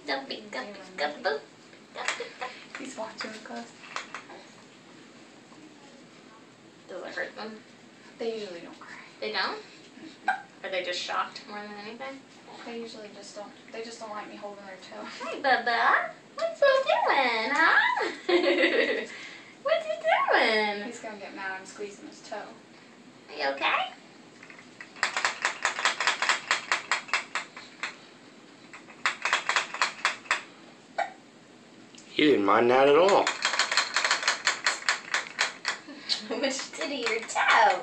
pika, pika, pika, boop. He's watching close. Does it hurt them? They usually don't cry. They don't? Are they just shocked more than anything? They usually just don't. They just don't like me holding their toe. Hey, Bubba. What's he doing, huh? What's he doing? He's gonna get mad I'm squeezing his toe. Are you okay? He didn't mind that at all. Which did he your toe?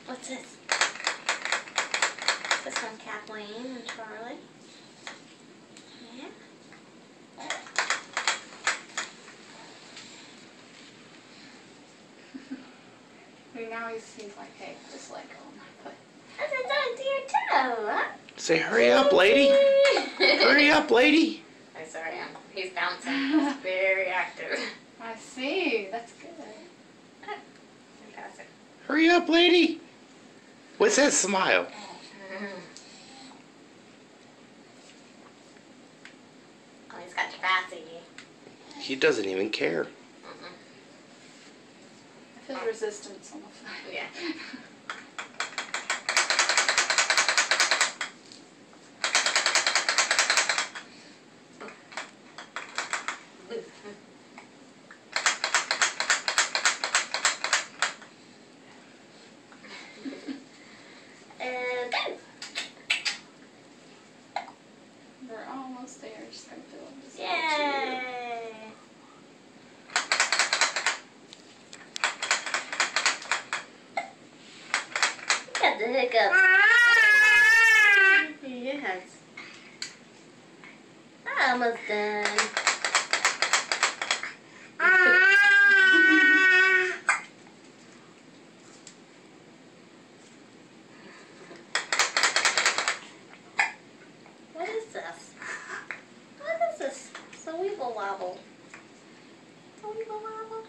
What's this? Is this from Kathleen and Charlie? Yeah. Now he's like, hey, just let go of my foot. What's it done to your toe, huh? Say, hurry up, lady. Hurry up, lady. I'm sorry, he's bouncing. He's very active. I see. That's good. Fantastic. Hurry up, lady. What's that smile? Oh, he's got your passy. He doesn't even care. I feel resistance on the foot. Yeah. We're almost there. Just gonna fill up this. Yay! You got the hiccups. Yes. Almost done. What is this? What is this? It's a weeble wobble. It's a weeble wobble.